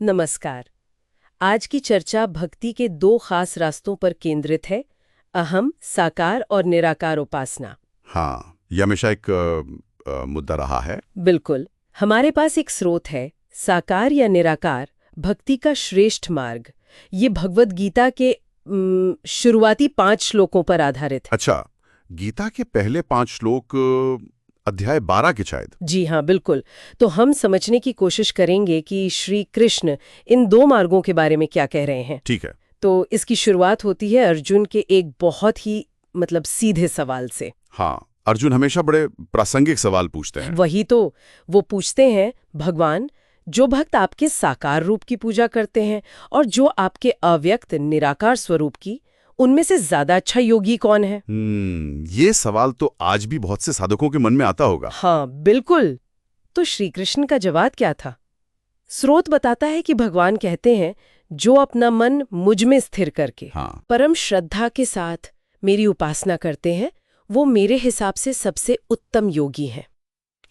नमस्कार। आज की चर्चा भक्ति के दो खास रास्तों पर केंद्रित है, अहम, साकार और निराकार उपासना। हाँ, ये हमेशा एक मुद्दा रहा है। बिल्कुल। हमारे पास एक स्रोत है, साकार या निराकार भक्ति का श्रेष्ठ मार्ग। ये भगवद गीता के शुरुआती 5 श्लोकों पर आधारित है। अच्छा, गीता के पहले 5 श्लोक अध्याय 12 के शायद। जी हाँ, बिल्कुल। तो हम समझने की कोशिश करेंगे कि श्री कृष्ण इन दो मार्गों के बारे में क्या कह रहे हैं। ठीक है। तो इसकी शुरुआत होती है अर्जुन के एक बहुत ही सीधे सवाल से। हाँ, अर्जुन हमेशा बड़े प्रासंगिक सवाल पूछते हैं। वही तो, वो पूछते हैं, भगवान, जो भक्त आपके साकार रूप की पूजा करते हैं और जो आपके अव्यक्त निराकार स्वरूप की, उनमें से ज्यादा अच्छा योगी कौन है? ये सवाल तो आज भी बहुत से साधकों के मन में आता होगा। हाँ, बिल्कुल। तो श्री कृष्ण का जवाब क्या था? स्रोत बताता है कि भगवान कहते हैं, जो अपना मन मुझ में स्थिर करके परम श्रद्धा के साथ मेरी उपासना करते हैं, वो मेरे हिसाब से सबसे उत्तम योगी हैं।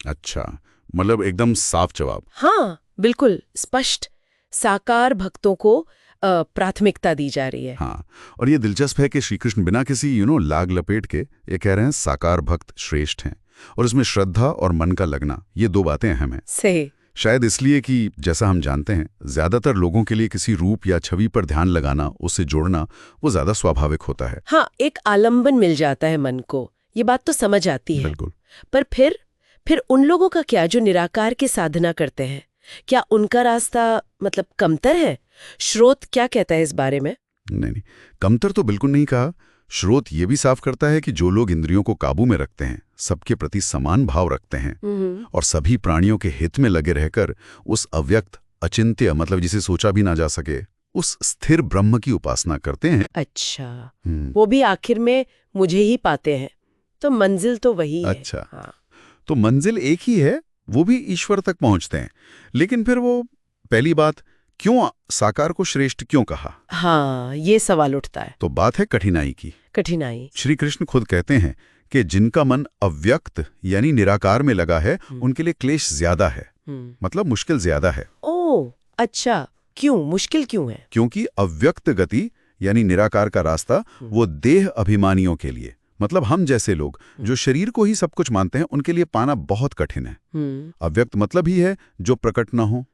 अच्छा, मतलब एकदम साफ जवाब। हाँ, बिल्कुल स्पष्ट। साकार भक्तों को प्राथमिकता दी जा रही है। हाँ, और ये दिलचस्प है कि श्री कृष्ण बिना किसी लाग लपेट के ये कह रहे हैं साकार भक्त श्रेष्ठ हैं, और इसमें श्रद्धा और मन का लगना, ये दो बातें अहम हैं। सही। शायद इसलिए कि जैसा हम जानते हैं, ज्यादातर लोगों के लिए किसी रूप या छवि पर ध्यान लगाना, उससे जोड़ना, वो ज्यादा स्वाभाविक होता है। हाँ, एक आलंबन मिल जाता है मन को, ये बात तो समझ आती है। बिल्कुल। पर फिर उन लोगों का क्या जो निराकार की साधना करते हैं, क्या उनका रास्ता कमतर है? श्रोत क्या कहता है इस बारे में? नहीं, कमतर तो बिल्कुल नहीं कहा। श्रोत ये भी साफ करता है कि जो लोग इंद्रियों को काबू में रखते हैं, सबके प्रति समान भाव रखते हैं और सभी प्राणियों के हित में लगे रहकर उस अव्यक्त, अचिंत्य, जिसे सोचा भी ना जा सके, उस स्थिर ब्रह्म की उपासना करते हैं। अच्छा, वो भी आखिर में मुझे ही पाते हैं, तो मंजिल तो वही है। अच्छा, हाँ। तो मंजिल एक ही है, वो भी ईश्वर तक पहुंचते हैं। लेकिन फिर वो पहली बात, क्यों साकार को श्रेष्ठ क्यों कहा? हाँ, ये सवाल उठता है। तो बात है कठिनाई की। कठिनाई। श्री कृष्ण खुद कहते हैं कि जिनका मन अव्यक्त यानी निराकार में लगा है, उनके लिए क्लेश ज्यादा है, मुश्किल ज्यादा है। ओह, अच्छा, क्यों? मुश्किल क्यों है? क्योंकि अव्यक्त गति यानी निराकार का रास्ता वो देह अभिमानियों के लिए, हम जैसे लोग जो शरीर को ही सब कुछ मानते हैं, उनके लिए पाना बहुत कठिन है। अव्यक्त मतलब ही है जो प्रकट न हो,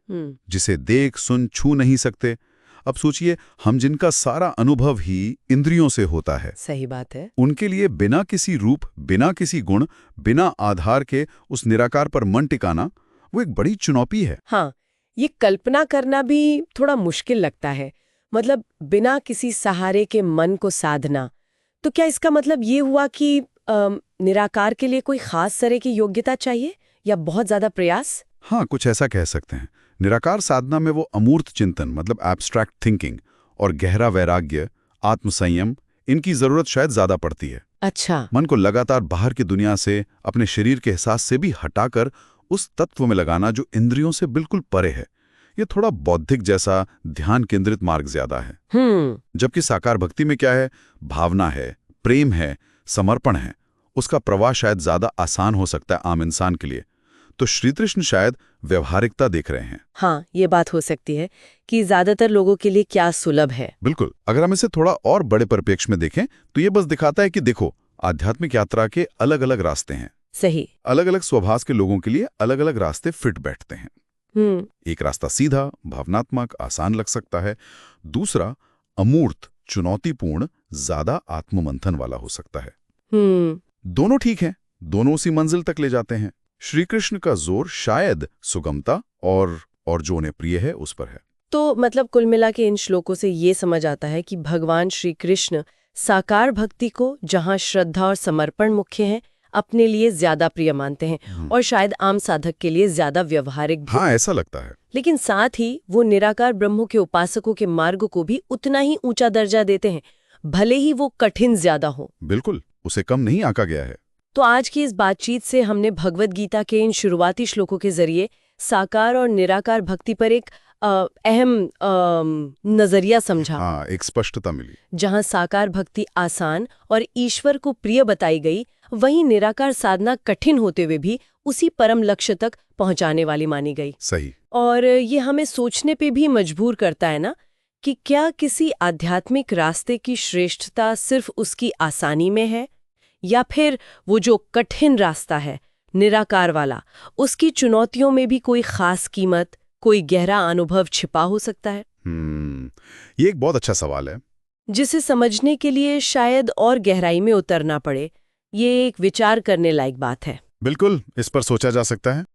जिसे देख सुन छू नहीं सकते। अब सोचिए, हम जिनका सारा अनुभव ही इंद्रियों से होता है, सही बात है, उनके लिए बिना किसी रूप, बिना किसी गुण, बिना आधार के उस निराकार पर मन टिकाना, वो एक बड़ी चुनौती है। हाँ, ये कल्पना करना भी थोड़ा मुश्किल लगता है। बिना किसी सहारे के मन को साधना। तो क्या इसका ये हुआ कि निराकार के लिए कोई खास तरह की योग्यता चाहिए या बहुत ज्यादा प्रयास? हाँ, कुछ ऐसा कह सकते हैं। निराकार साधना में वो अमूर्त चिंतन, एब्स्ट्रैक्ट थिंकिंग, और गहरा वैराग्य, आत्मसंयम, इनकी जरूरत शायद ज्यादा पड़ती है। अच्छा। मन को लगातार बाहर की दुनिया से, अपने शरीर के एहसास से भी हटाकर उस तत्व में लगाना जो इंद्रियों से बिल्कुल परे है। ये थोड़ा बौद्धिक जैसा ध्यान केंद्रित मार्ग ज्यादा है। जबकि साकार भक्ति में क्या है? भावना है, प्रेम है, समर्पण है। उसका प्रवाह शायद ज्यादा आसान हो सकता है आम इंसान के लिए। तो श्री कृष्ण शायद व्यवहारिकता देख रहे हैं। हाँ, ये बात हो सकती है कि ज्यादातर लोगों के लिए क्या सुलभ है। बिल्कुल। अगर हम इसे थोड़ा और बड़े परिप्रेक्ष्य में देखें तो ये बस दिखाता है कि देखो, आध्यात्मिक यात्रा के अलग अलग रास्ते हैं। सही। अलग अलग स्वभाव के लोगों के लिए अलग अलग रास्ते फिट बैठते हैं। एक रास्ता सीधा, भावनात्मक, आसान लग सकता है। दूसरा अमूर्त, चुनौतीपूर्ण, ज्यादा आत्ममंथन वाला हो सकता है। दोनों ठीक हैं, दोनों उसी मंजिल तक ले जाते हैं। श्री कृष्ण का जोर शायद सुगमता और जो उन्हें प्रिय है उस पर है। तो कुल मिला के इन श्लोकों से ये समझ आता है कि भगवान श्री कृष्ण साकार भक्ति को, जहाँ श्रद्धा और समर्पण मुख्य हैं, अपने लिए ज्यादा प्रिय मानते हैं और शायद आम साधक के लिए ज्यादा व्यवहारिक भी। हाँ, ऐसा लगता है। लेकिन साथ ही वो निराकार ब्रह्म के उपासकों के मार्ग को भी उतना ही ऊंचा दर्जा देते हैं, भले ही वो कठिन ज्यादा हो। बिल्कुल, उसे कम नहीं आंका गया है। तो आज की इस बातचीत से हमने भगवद गीता के इन शुरुआती श्लोकों के जरिए साकार और निराकार भक्ति पर एक अहम नजरिया समझा। हाँ, एक स्पष्टता मिली। जहाँ साकार भक्ति आसान और ईश्वर को प्रिय बताई गई, वहीं निराकार साधना कठिन होते हुए भी उसी परम लक्ष्य तक पहुंचाने वाली मानी गई। सही। और ये हमें सोचने पे भी मजबूर करता है ना कि क्या किसी आध्यात्मिक रास्ते की श्रेष्ठता सिर्फ उसकी आसानी में है, या फिर वो जो कठिन रास्ता है निराकार वाला, उसकी चुनौतियों में भी कोई खास कीमत, कोई गहरा अनुभव छिपा हो सकता है। ये एक बहुत अच्छा सवाल है जिसे समझने के लिए शायद और गहराई में उतरना पड़े। ये एक विचार करने लायक बात है। बिल्कुल, इस पर सोचा जा सकता है।